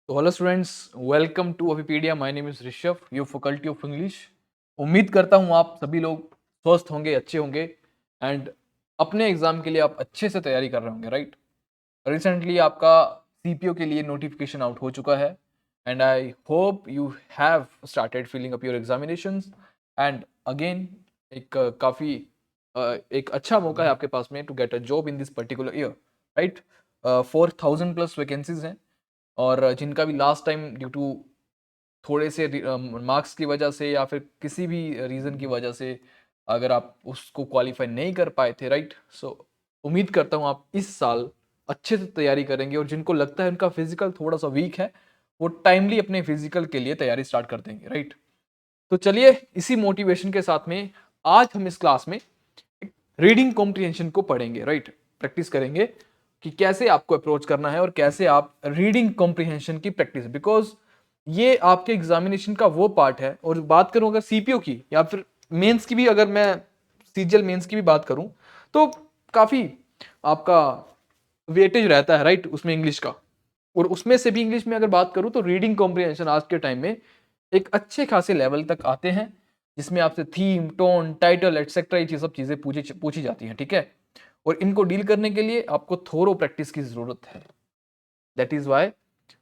तो hello students, welcome to Avipedia. My name is Rishabh, your faculty of English. उम्मीद करता हूँ आप सभी लोग स्वस्थ होंगे, अच्छे होंगे एंड अपने एग्जाम के लिए आप अच्छे से तैयारी कर रहे होंगे, राइट। रिसेंटली आपका सीपीओ के लिए नोटिफिकेशन आउट हो चुका है and I hope you have started filling up your examinations and again एक काफ़ी एक अच्छा मौका है आपके पास में to get a job in this particular year, right. 4,000 plus vacancies हैं और जिनका भी लास्ट टाइम ड्यू टू थोड़े से मार्क्स की वजह से या फिर किसी भी रीज़न की वजह से अगर आप उसको क्वालिफाई नहीं कर पाए थे, राइट। सो उम्मीद करता हूँ आप इस साल अच्छे से तैयारी करेंगे और जिनको लगता है उनका फिजिकल थोड़ा सा वीक है वो टाइमली अपने फिजिकल के लिए तैयारी स्टार्ट कर देंगे, राइट। तो चलिए इसी मोटिवेशन के साथ में आज हम इस क्लास में रीडिंग कॉम्प्रिहेंशन को पढ़ेंगे, राइट। प्रैक्टिस करेंगे कि कैसे आपको अप्रोच करना है और कैसे आप रीडिंग कॉम्प्रिहेंशन की प्रैक्टिस, बिकॉज ये आपके एग्जामिनेशन का वो पार्ट है। और बात करूं अगर सीपीओ की या फिर मेंस की भी, अगर मैं सीजीएल मेंस की भी बात करूं तो काफी आपका वेटेज रहता है, राइट, उसमें इंग्लिश का। और उसमें से भी इंग्लिश में अगर बात करूं तो रीडिंग कॉम्प्रिहेंशन आज के टाइम में एक अच्छे खासे लेवल तक आते हैं, जिसमें आपसे थीम, टोन, टाइटल एटसेट्रा ये सब चीजें पूछी पूछी जाती हैं, ठीक है। और इनको डील करने के लिए आपको थोरो प्रैक्टिस की जरूरत है। दैट इज वाई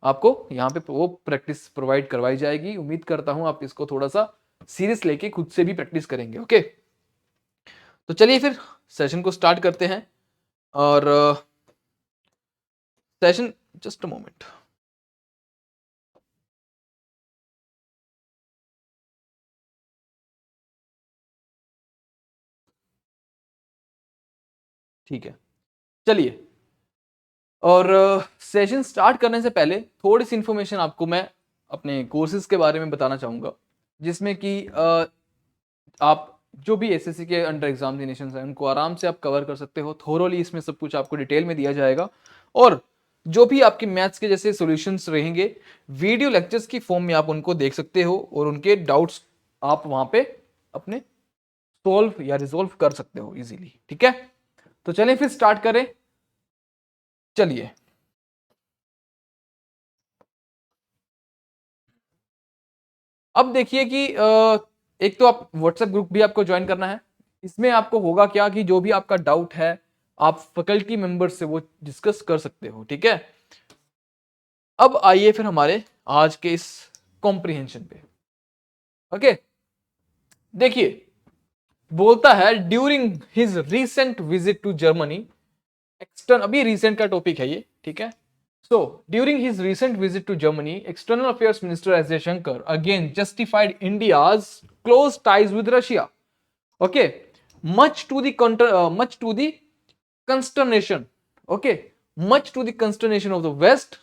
आपको यहाँ पे वो प्रैक्टिस प्रोवाइड करवाई जाएगी। उम्मीद करता हूँ आप इसको थोड़ा सा सीरियस लेके खुद से भी प्रैक्टिस करेंगे, ओके। तो चलिए फिर सेशन को स्टार्ट करते हैं। और सेशन, जस्ट अ मोमेंट। ठीक है, चलिए। और सेशन स्टार्ट करने से पहले थोड़ी सी इंफॉर्मेशन आपको मैं अपने कोर्सेज के बारे में बताना चाहूँगा, जिसमें कि आप जो भी एसएससी के अंडर एग्जामिनेशन हैं उनको आराम से आप कवर कर सकते हो। थोरोली इसमें सब कुछ आपको डिटेल में दिया जाएगा। और जो भी आपके मैथ्स के जैसे सॉल्यूशंस रहेंगे, वीडियो लेक्चर्स की फॉर्म में आप उनको देख सकते हो और उनके डाउट्स आप वहां पे अपने सॉल्व या रिजोल्व कर सकते हो इजीली, ठीक है। तो चलिए फिर स्टार्ट करें। चलिए, अब देखिए कि एक तो आप व्हाट्सएप ग्रुप भी आपको ज्वाइन करना है। इसमें आपको होगा क्या कि जो भी आपका डाउट है आप फैकल्टी मेंबर से वो डिस्कस कर सकते हो, ठीक है। अब आइए फिर हमारे आज के इस कॉम्प्रिहेंशन पे, ओके। देखिए, बोलता है during his recent visit to Germany, extern, अभी रीसेंट का टॉपिक है ये, ठीक है। So, during his recent visit to Germany, External Affairs Minister S. Jaishankar again justified India's close ties with Russia. Okay, much to the consternation. Okay, much to the consternation of the West,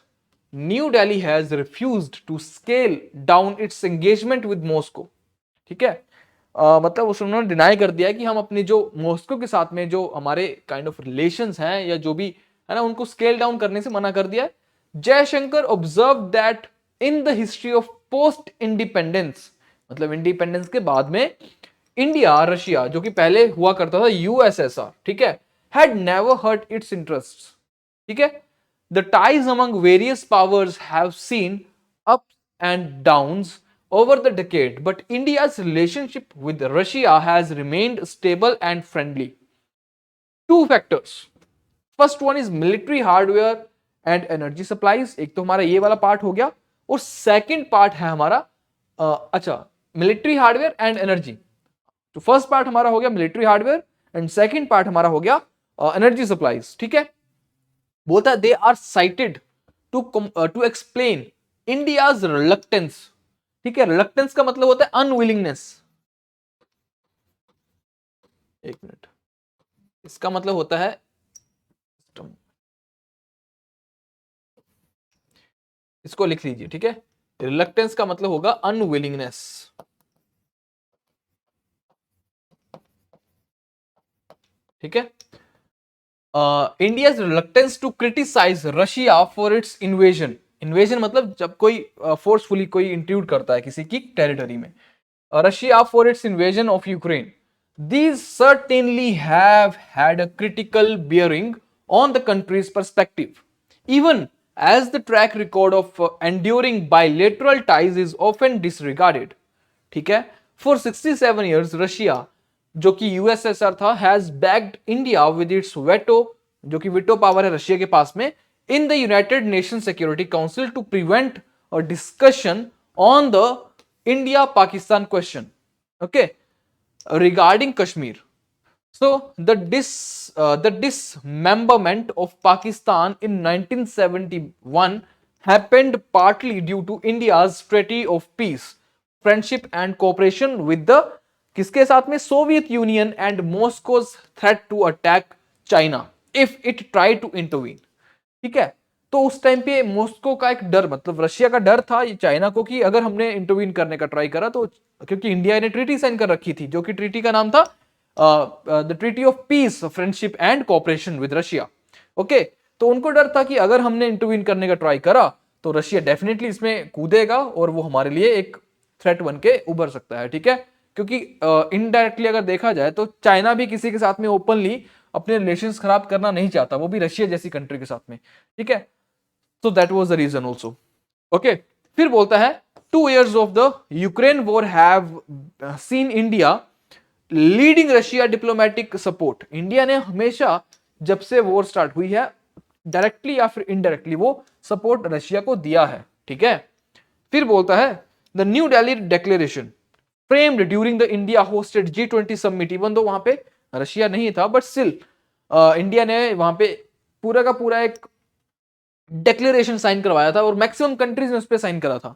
New Delhi has refused to scale down its engagement with Moscow. ठीक है। मतलब उन्होंने deny कर दिया है कि हम अपने जो मॉस्को के साथ में जो हमारे काइंड ऑफ रिलेशंस हैं या जो भी है ना, उनको स्केल डाउन करने से मना कर दिया है। Jaishankar observe that in the history of post independence, मतलब इंडिपेंडेंस के बाद में इंडिया, रशिया जो कि पहले हुआ करता था यूएसएसआर, ठीक है, had never hurt its interest, ठीक है। The ties among various powers have seen ups and downs over the decade, but India's relationship with Russia has remained stable and friendly. Two factors. First one is military hardware and energy supplies. एक तो हमारा ये वाला part हो गया और second part है हमारा अच्छा, मिलिट्री हार्डवेयर एंड एनर्जी। तो फर्स्ट पार्ट हमारा हो गया military hardware and second part हमारा हो गया एनर्जी सप्लाईज, ठीक है। बोलता है they are cited to explain India's reluctance, ठीक है। रिलक्टेंस का मतलब होता है अनविलिंगनेस। एक मिनट, इसका मतलब होता है, इसको लिख लीजिए, ठीक है। रिलक्टेंस का मतलब होगा अनविलिंगनेस, ठीक है। India's reluctance to criticise Russia for its invasion. Invasion मतलब जब कोई फोर्सफुली कोई इंट्रूड करता है किसी की टेरिटरी में। Russia for its invasion of Ukraine, these certainly have had a critical bearing on the country's perspective, even as the track record of enduring bilateral ties is often disregarded. ठीक है, for 67 years Russia जो कि USSR था has backed India with its veto, जो कि veto power है Russia के पास में, in the United Nation Security Council to prevent a discussion on the India Pakistan question, okay, regarding Kashmir. So the dismemberment of Pakistan in 1971 happened partly due to India's treaty of peace, friendship and cooperation with the किसके साथ में, Soviet Union and Moscow's threat to attack China if it tried to intervene. ठीक है, तो उस time पे Moscow का एक डर, मतलब रशिया का डर था ये चाइना को कि अगर हमने इंटरवीन करने का ट्राई करा तो, क्योंकि इंडिया ने ट्रीटी साइन कर रखी थी जो कि ट्रीटी का नाम था the treaty of peace, friendship and cooperation with Russia, okay. तो उनको डर था कि अगर हमने इंटरवीन करने का ट्राई करा तो रशिया डेफिनेटली इसमें कूदेगा और वो हमारे लिए एक थ्रेट बन के उभर सकता है, ठीक है। क्योंकि इनडायरेक्टली अगर देखा जाए तो चाइना भी किसी के साथ में ओपनली अपने रिलेशंस खराब करना नहीं चाहता, वो भी रशिया जैसी कंट्री के साथ में, ठीक है। So that was the reason also. Okay. फिर बोलता है 2 years of the Ukraine war have seen India leading Russia diplomatic support. India ने हमेशा जब से वॉर स्टार्ट हुई है डायरेक्टली या फिर इनडायरेक्टली वो सपोर्ट रशिया को दिया है, ठीक है। फिर बोलता है the new Delhi declaration framed during the India hosted G20 summit, even though वहां पे रशिया नहीं था बट स्टिल इंडिया ने वहां पे पूरा का पूरा एक डिक्लेरेशन साइन करवाया था और मैक्सिमम कंट्रीज ने उस पर साइन करा था,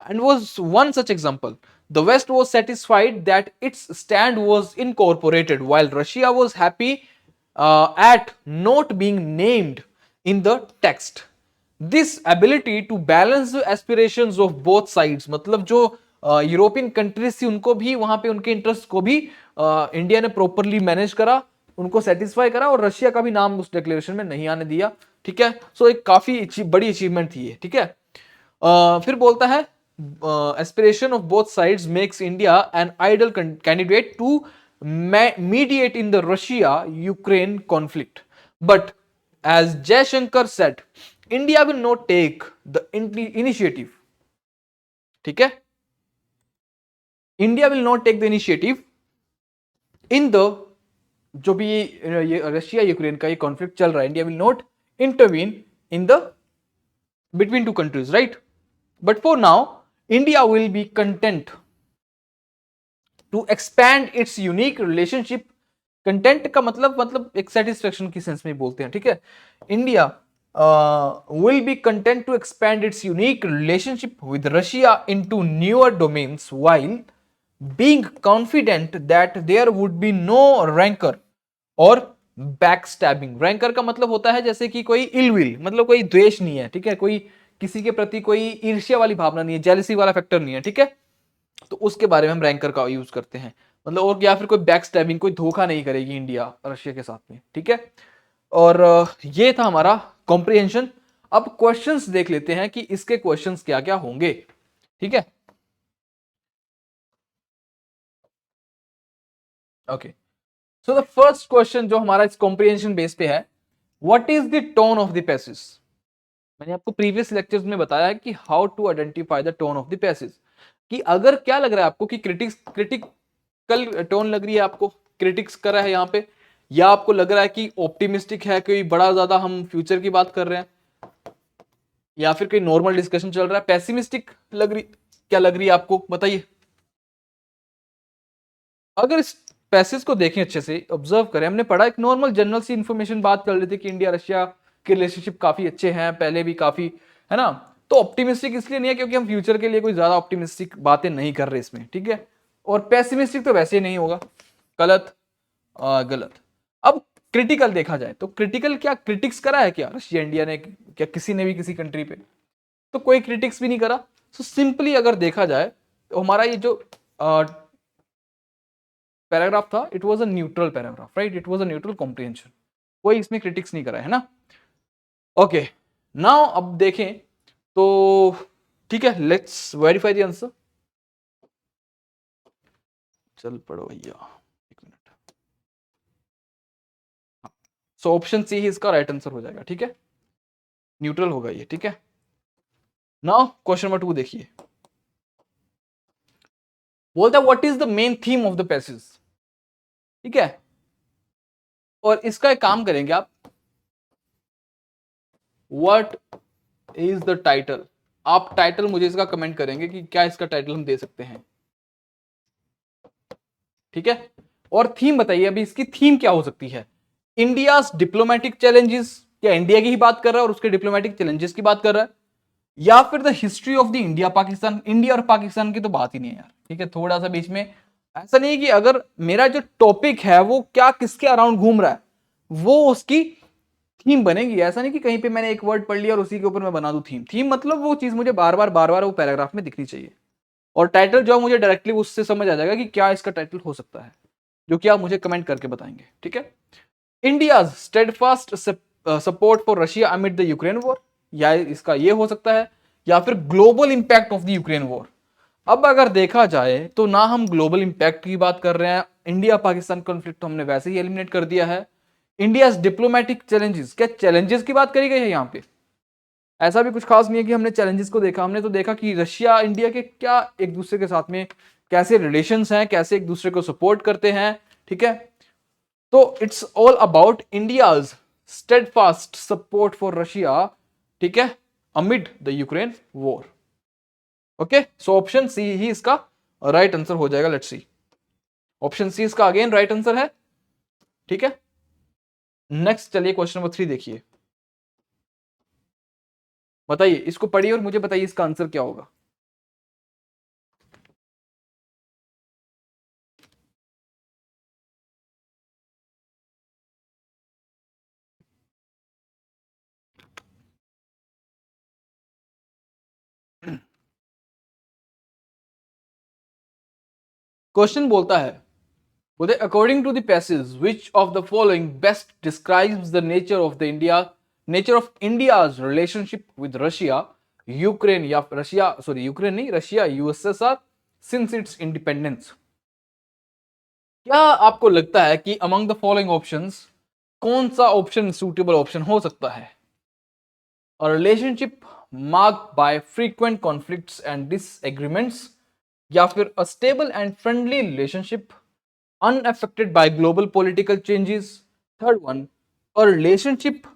and was one such example. The west was satisfied that its stand was incorporated while Russia was happy at not being named in the text. This ability to balance the aspirations of both sides, मतलब जो European countries थी उनको भी वहां पे उनके interest को भी इंडिया ने प्रॉपरली मैनेज करा, उनको सेटिस्फाई करा और रशिया का भी नाम उस डिक्लेरेशन में नहीं आने दिया, ठीक है। सो एक काफी बड़ी अचीवमेंट थी ये, ठीक है। फिर बोलता है aspiration of both sides makes India an ideal candidate to mediate in the Russia-Ukraine conflict. But as Jaishankar said, India will not take the initiative. ठीक है, India will not take the initiative in the जो भी ये Russia Ukraine का ये conflict चल रहा है, India will not intervene in the between two countries, right. But for now India will be content to expand its unique relationship. Content का मतलब एक सेटिस्फेक्शन की सेंस में बोलते हैं, ठीक है। India will be content to expand its unique relationship with Russia into newer domains while being confident that there would be no rancour और बैकस्टैबिंग। रैंकर का मतलब होता है जैसे कि कोई इलविल, मतलब कोई द्वेष नहीं है, ठीक है, कोई किसी के प्रति कोई ईर्ष्या वाली भावना नहीं है, जेलसी वाला फैक्टर नहीं है, ठीक है। तो उसके बारे में हम रैंकर का यूज करते हैं, मतलब और या फिर कोई बैक स्टैबिंग, कोई धोखा नहीं करेगी इंडिया रशिया के साथ में, ठीक है। और ये था हमारा कॉम्प्रिहेंशन। अब क्वेश्चंस देख लेते हैं कि इसके क्वेश्चंस क्या क्या होंगे, ठीक है। Okay, so the first question जो हमारा इस कॉम्प्रिहेंशन बेस पे है, what is the tone of the passage. मैंने आपको प्रीवियस लेक्चर्स में बताया कि how to identify the tone of the passage, कि अगर क्या लग रहा है आपको कि क्रिटिकल टोन लग रही है, आपको क्रिटिक्स कर रहा है यहाँ पे, या आपको लग रहा है कि ऑप्टिमिस्टिक है, कोई बड़ा ज्यादा हम फ्यूचर की बात कर रहे हैं, या फिर कोई नॉर्मल डिस्कशन चल रहा है, पेसिमिस्टिक लग रही, क्या लग रही है आपको बताइए। अगर इस पैसेज को देखें अच्छे से ऑब्जर्व करें, हमने पढ़ा एक नॉर्मल जनरल सी इंफॉर्मेशन बात कर रहे थे कि इंडिया रशिया के रिलेशनशिप काफी अच्छे हैं, पहले भी काफी, है ना। तो ऑप्टिमिस्टिक इसलिए नहीं है क्योंकि हम फ्यूचर के लिए कोई ज्यादा ऑप्टिमिस्टिक बातें नहीं कर रहे इसमें, ठीक है। और पेसिमिस्टिक तो वैसे ही नहीं होगा, गलत गलत। अब क्रिटिकल देखा जाए तो क्रिटिकल क्या क्रिटिक्स करा है क्या रशिया इंडिया ने, क्या किसी ने भी किसी कंट्री पे, तो कोई क्रिटिक्स भी नहीं करा। सो सिंपली अगर देखा जाए तो हमारा ये जो पैराग्राफ था, it was a neutral paragraph, right, it was a neutral comprehension, कोई इसमें क्रिटिक्स नहीं करा है ना। ओके, नाउ अब देखें तो ठीक है, लेट्स वेरीफाई द आंसर। चल पढ़ो भैया, एक मिनट। सो ऑप्शन सी ही इसका राइट आंसर हो जाएगा, ठीक है। न्यूट्रल होगा ये, ठीक है। नाउ क्वेश्चन नंबर 2 देखिए, बोलता है what is the main theme of the passage, ठीक है। और इसका एक काम करेंगे आप, व्हाट इज द टाइटल, आप टाइटल मुझे इसका कमेंट करेंगे कि क्या इसका टाइटल हम दे सकते हैं, ठीक है। और थीम बताइए, अभी इसकी थीम क्या हो सकती है, इंडिया डिप्लोमेटिक चैलेंजेस, क्या इंडिया की ही बात कर रहा है और उसके डिप्लोमेटिक चैलेंजेस की बात कर रहा है, या फिर the history of the India Pakistan, India और पाकिस्तान की तो बात ही नहीं है यार, ठीक है। थोड़ा सा बीच में ऐसा नहीं है कि अगर मेरा जो टॉपिक है वो क्या किसके अराउंड घूम रहा है वो उसकी थीम बनेगी, ऐसा नहीं कि कहीं पे मैंने एक वर्ड पढ़ लिया और उसी के ऊपर मैं बना दूं थीम। थीम मतलब वो चीज मुझे बार बार वो पैराग्राफ में दिखनी चाहिए, और टाइटल जो है मुझे डायरेक्टली उससे समझ आ जाएगा कि क्या इसका टाइटल हो सकता है, जो कि आप मुझे कमेंट करके बताएंगे, ठीक है। India's steadfast support for Russia amid the Ukraine war, या इसका ये हो सकता है, या फिर global impact of the Ukraine war. अब अगर देखा जाए तो ना हम ग्लोबल इंपैक्ट की बात कर रहे हैं, इंडिया पाकिस्तान कॉन्फ्लिक्ट तो हमने वैसे ही एलिमिनेट कर दिया है। इंडिया डिप्लोमेटिक चैलेंजेस, क्या चैलेंजेस की बात करी गई है यहाँ पे, ऐसा भी कुछ खास नहीं है कि हमने चैलेंजेस को देखा, हमने तो देखा कि रशिया इंडिया के क्या एक दूसरे के साथ में कैसे रिलेशंस हैं, कैसे एक दूसरे को सपोर्ट करते हैं, ठीक है। तो it's all about India's steadfast support for Russia, ठीक है, amid the Ukraine war. Okay, so option C ही इसका राइट आंसर हो जाएगा। लेट्स सी, ऑप्शन सी इसका अगेन राइट आंसर है, ठीक है। नेक्स्ट चलिए क्वेश्चन नंबर 3 देखिए, बताइए, इसको पढ़िए और मुझे बताइए इसका आंसर क्या होगा। क्वेश्चन बोलता है, बोलते according to the passage which of the following best describes the nature of India's relationship with Russia Ukraine, या रशिया सॉरी यूक्रेन नहीं, Russia USSR since its independence. क्या आपको लगता है कि अमंग द फॉलोइंग ऑप्शंस कौन सा ऑप्शन सूटेबल ऑप्शन हो सकता है, a relationship marked by frequent conflicts and disagreements, या फिर a stable and friendly relationship unaffected by global political changes, third one, a relationship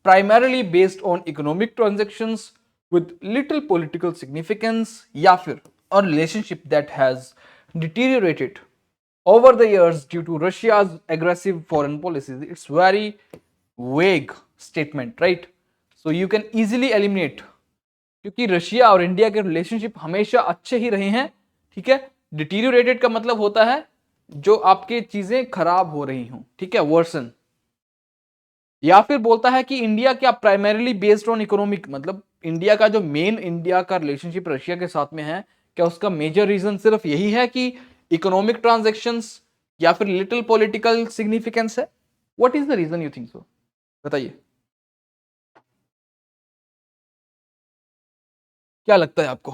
primarily based on economic transactions with little political significance, या फिर a relationship that has deteriorated over the years due to Russia's aggressive foreign policies. It's very vague statement, right? So you can easily eliminate, क्योंकि Russia और India के relationship हमेशा अच्छे ही रहे हैं, ठीक है। डिटीरियोरेटेड का मतलब होता है जो आपके चीजें खराब हो रही हों, ठीक है, वर्सन। या फिर बोलता है कि इंडिया क्या प्राइमरीली बेस्ड ऑन इकोनॉमिक, मतलब इंडिया का जो मेन इंडिया का रिलेशनशिप रशिया के साथ में है, क्या उसका मेजर रीजन सिर्फ यही है कि इकोनॉमिक ट्रांजेक्शन्स या फिर लिटिल पॉलिटिकल सिग्निफिकेंस है। What is the reason you think so, बताइए क्या लगता है आपको।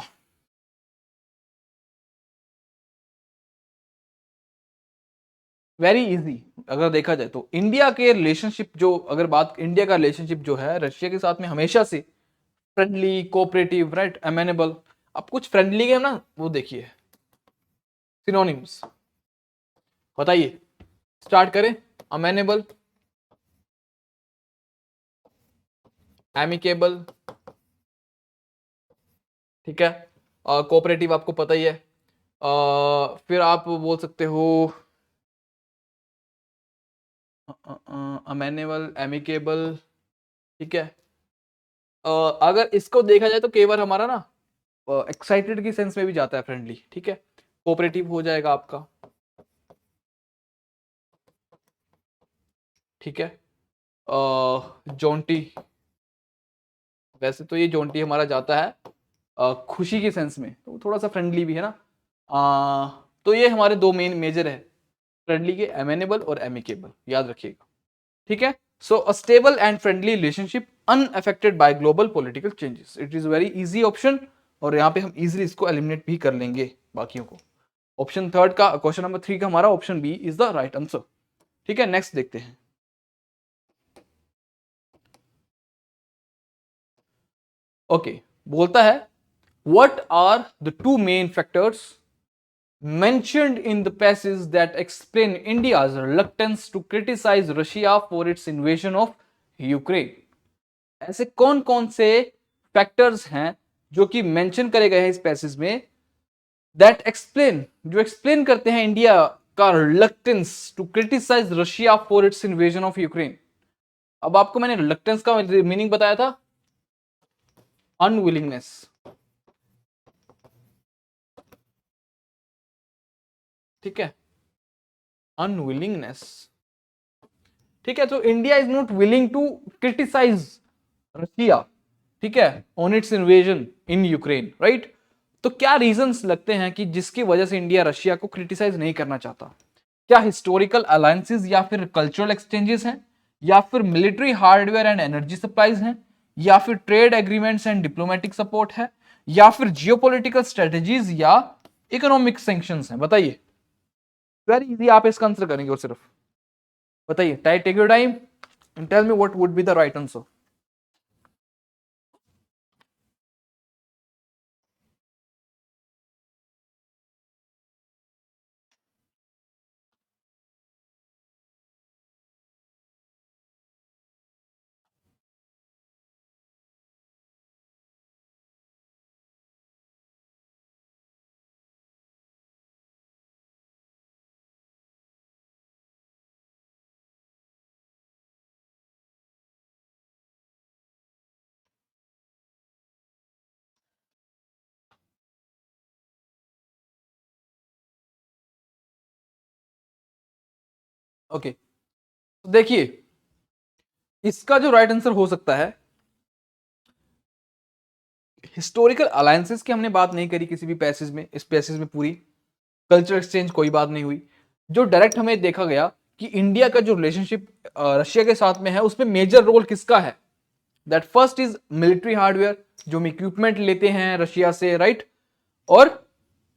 वेरी इजी, अगर देखा जाए तो इंडिया के रिलेशनशिप जो, अगर बात इंडिया का रिलेशनशिप जो है रशिया के साथ में हमेशा से फ्रेंडली, कोऑपरेटिव, राइट, अमेनेबल। अब कुछ फ्रेंडली है ना, वो देखिए सिनोनिम्स, बताइए, स्टार्ट करें। अमेनेबल, एमिकेबल, ठीक है, कोऑपरेटिव आपको पता ही है, फिर आप बोल सकते हो अमेनेबल, एमिकेबल, ठीक है। अगर इसको देखा जाए तो केवल हमारा ना एक्साइटेड की सेंस में भी जाता है फ्रेंडली, ठीक है। कोऑपरेटिव हो जाएगा आपका, ठीक है। जॉन्टी, वैसे तो ये जॉन्टी हमारा जाता है खुशी की सेंस में, तो थोड़ा सा फ्रेंडली भी है ना। तो ये हमारे दो मेन मेजर है फ्रेंडली के, एमेनेबल और एमिकेबल, याद रखिएगा, ठीक है। So a stable and friendly relationship unaffected by global political changes, it is very easy option, और यहाँ पे हम इजीली इसको एलिमिनेट भी कर लेंगे बाकियों को। ऑप्शन थर्ड का, क्वेश्चन नंबर 3 का हमारा option B is the right answer, ठीक है। नेक्स्ट देखते हैं, ओके, बोलता है what are the two main factors mentioned in the passage that explain India's reluctance to criticize Russia for its invasion of Ukraine. ऐसे कौन कौन से फैक्टर्स हैं जो कि मेंशन करे गए हैं इस पैसेज में, दैट एक्सप्लेन, जो एक्सप्लेन करते हैं इंडिया का reluctance to criticise Russia for its invasion of Ukraine. अब आपको मैंने रिलक्टेंस का मीनिंग बताया था, अनविलिंगनेस. ठीक है, अनविलिंगनेस. ठीक है, तो India is not willing to criticise Russia, ठीक है, on its invasion in Ukraine, right. तो क्या रीजंस लगते हैं कि जिसकी वजह से इंडिया रशिया को क्रिटिसाइज नहीं करना चाहता? क्या हिस्टोरिकल अलायंसेस या फिर कल्चरल एक्सचेंजेस हैं, या फिर military hardware and energy supplies हैं, या फिर trade agreements and diplomatic support है, या फिर जियोपॉलिटिकल स्ट्रेटेजीज या इकोनॉमिक सैंक्शंस हैं? बताइए. वेरी इजी, आप इसका आंसर करेंगे और सिर्फ बताइए. Take your time and tell me what would be the right answer. Okay, तो देखिए इसका जो राइट आंसर हो सकता है, हिस्टोरिकल अलायंसेस की हमने बात नहीं करी किसी भी पैसेज में. इस पैसेज में पूरी कल्चर एक्सचेंज कोई बात नहीं हुई. जो डायरेक्ट हमें देखा गया कि इंडिया का जो रिलेशनशिप रशिया के साथ में है उसमें मेजर रोल किसका है, that first is military hardware, जो हम इक्विपमेंट लेते हैं रशिया से, राइट. और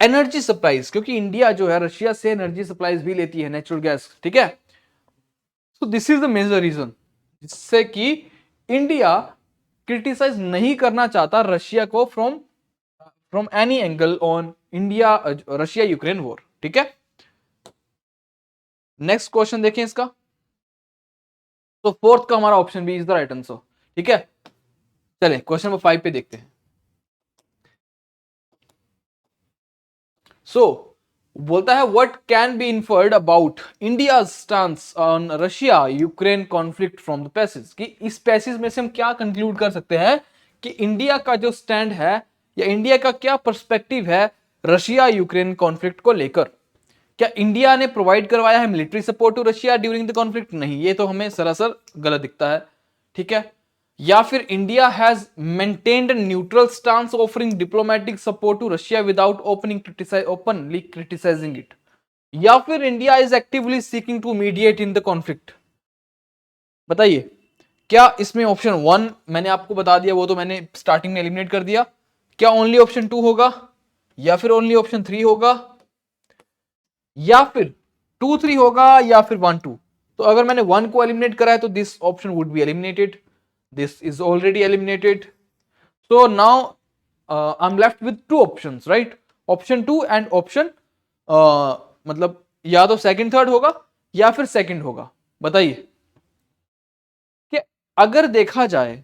एनर्जी सप्लाईज, क्योंकि इंडिया जो है रशिया से एनर्जी सप्लाईज भी लेती है, नेचुरल गैस. ठीक है, so this is the major reason जिससे कि इंडिया क्रिटिसाइज नहीं करना चाहता रशिया को from from any angle on India Russia Ukraine war. ठीक है, नेक्स्ट क्वेश्चन देखें इसका. तो फोर्थ का हमारा option B is the right answer. ठीक है, चलें क्वेश्चन नंबर 5 पे देखते हैं. सो बोलता है what can be inferred about India stance on Russia Ukraine conflict from the passage, कि इस पैसेज में से हम क्या कंक्लूड कर सकते हैं कि इंडिया का जो स्टैंड है या इंडिया का क्या पर्सपेक्टिव है रशिया यूक्रेन कॉन्फ्लिक्ट को लेकर. क्या इंडिया ने प्रोवाइड करवाया है military support to Russia during the conflict? नहीं, ये तो हमें सरासर गलत दिखता है. ठीक है, या फिर India has maintained neutral stance offering diplomatic support to Russia without openly criticising it, या फिर India is actively seeking to mediate in the conflict. बताइए, क्या इसमें ऑप्शन 1 मैंने आपको बता दिया, वो तो मैंने स्टार्टिंग में एलिमिनेट कर दिया. क्या ओनली ऑप्शन 2 होगा, या फिर ओनली ऑप्शन 3 होगा, या फिर 2 3 होगा, या फिर 1 2? तो अगर मैंने 1 को एलिमिनेट करा है तो this option would be eliminated. This is already eliminated. So now I'm left with 2 options, right? Option 2 and option मतलब या तो सेकंड थर्ड होगा या फिर सेकंड होगा. बताइए कि अगर देखा जाए,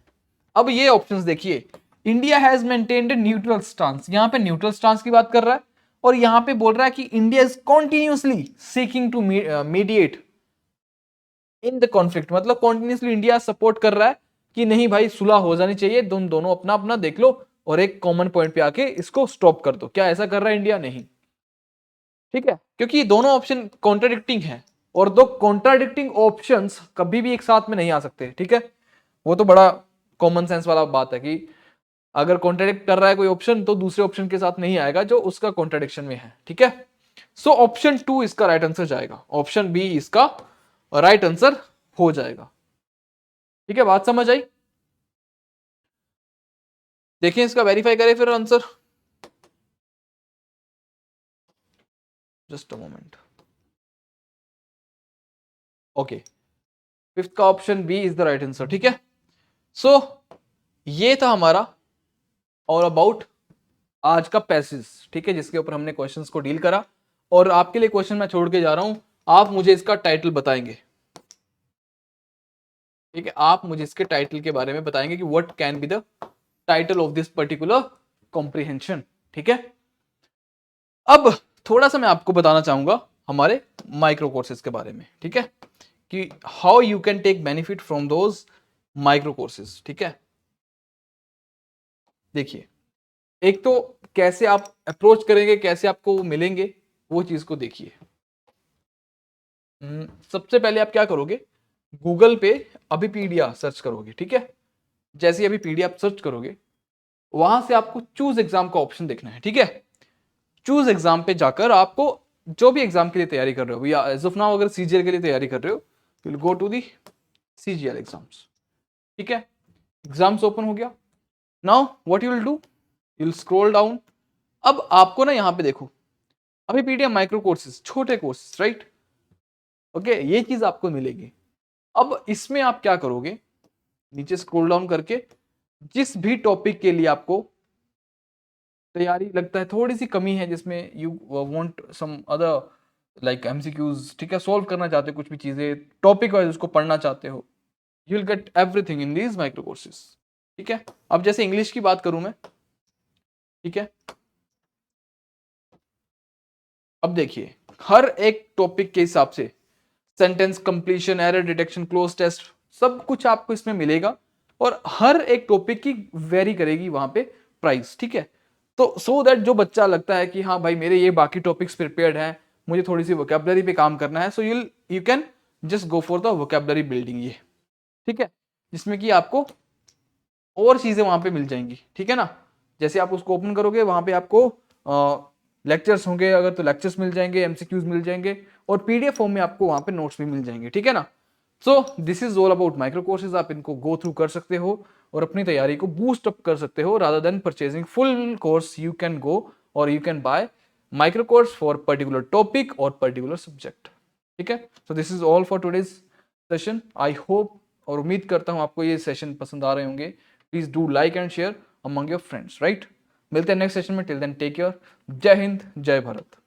अब ये ऑप्शंस देखिए, India has maintained neutral stance, यहां पे न्यूट्रल स्टांस की बात कर रहा है, और यहां पे बोल रहा है कि India is continuously seeking to mediate in the conflict. मतलब कॉन्टिन्यूसली इंडिया सपोर्ट कर रहा है कि नहीं भाई सुलह हो जानी चाहिए, दोनों अपना अपना देख लो और एक कॉमन पॉइंट पे आके इसको स्टॉप कर दो. क्या ऐसा कर रहा है इंडिया? नहीं. ठीक है, क्योंकि दोनों ऑप्शन कॉन्ट्राडिक्टिंग है, और दो कॉन्ट्राडिक्टिंग ऑप्शंस कभी भी एक साथ में नहीं आ सकते. ठीक है, वो तो बड़ा कॉमन सेंस वाला बात है कि अगर कॉन्ट्राडिक्ट कर रहा है कोई ऑप्शन तो दूसरे ऑप्शन के साथ नहीं आएगा जो उसका कॉन्ट्राडिक्शन में है. ठीक है, सो ऑप्शन 2 इसका राइट आंसर जाएगा, ऑप्शन बी इसका राइट आंसर हो जाएगा. ठीक है, बात समझ आई? देखिए इसका वेरीफाई करें फिर answer. Just a moment. Okay, fifth का option B is the right answer. ठीक है, सो ये था हमारा और अबाउट आज का पैसेज, ठीक है, जिसके ऊपर हमने क्वेश्चंस को डील करा। और आपके लिए क्वेश्चन मैं छोड़ के जा रहा हूं, आप मुझे इसका टाइटल बताएंगे, ठीक है, आप मुझे इसके टाइटल के बारे में बताएंगे कि what can be the title of this particular comprehension, ठीक है। अब थोड़ा सा मैं आपको बताना चाहूंगा हमारे माइक्रो कोर्सेज के बारे में, ठीक है, कि how you can take benefit from those micro courses, ठीक है। देखिए, एक तो कैसे आप अप्रोच करेंगे, कैसे आपको वो मिलेंगे, वो चीज को देखिए। सबसे पहले आप क्या करोगे, गूगल पे अभिपीडिया सर्च करोगे, ठीक है। जैसे अभिपीडिया आप सर्च करोगे, वहां से आपको चूज एग्जाम का ऑप्शन देखना है, ठीक है। चूज एग्जाम पे जाकर आपको जो भी एग्जाम के लिए तैयारी कर रहे हो, या एज ऑफ नाउ अगर सीजीएल के लिए तैयारी कर रहे हो, will go to the CGL exams, ठीक है। एग्जाम्स ओपन हो गया। Now what you will do, you will scroll down. अब आपको ना यहाँ पे देखो, अभी पीडीएफ माइक्रो कोर्सेज, छोटे कोर्सेज, राइट, ओके, ये चीज आपको मिलेगी। अब इसमें आप क्या करोगे, नीचे स्क्रॉल डाउन करके जिस भी टॉपिक के लिए आपको तैयारी लगता है थोड़ी सी कमी है, जिसमें you want some other like MCQs, ठीक है, सॉल्व करना चाहते हो कुछ भी चीजें टॉपिक वाइज उसको पढ़ना चाहते हो, you will get everything in these micro courses, ठीक है। अब जैसे इंग्लिश की बात करूं मैं, ठीक है, अब देखिए हर एक टॉपिक के हिसाब से sentence completion, error detection, cloze test, सब कुछ आपको इसमें मिलेगा। और हर एक टॉपिक की वेरी करेगी वहां पे प्राइस, ठीक है। तो सो दैट जो बच्चा लगता है कि हाँ भाई मेरे ये बाकी टॉपिक्स प्रिपेयर्ड हैं, मुझे थोड़ी सी वोकैबुलरी पे काम करना है, so you can just go for the vocabulary building, ये ठीक है, जिसमें कि आपको और चीजें वहां पे मिल जाएंगी, ठीक है ना। जैसे आप उसको ओपन करोगे, वहां पे आपको लेक्चर्स होंगे, अगर तो लेक्चर्स मिल जाएंगे, एमसीक्यूज मिल जाएंगे, और पीडीएफ फॉर्म में आपको वहां पे नोट्स भी मिल जाएंगे, ठीक है ना। सो this is all about micro courses. आप इनको गो थ्रू कर सकते हो और अपनी तैयारी को बूस्ट अप कर सकते हो, rather than purchasing full course you can go और you can buy micro course for particular topic और पर्टिकुलर सब्जेक्ट, ठीक है। So this is all for today's session. I hope और उम्मीद करता हूं आपको ये सेशन पसंद आ रहे होंगे। Please do like and share among your friends, right. मिलते हैं नेक्स्ट सेशन में, टिल देन टेक केयर। जय हिंद, जय भारत।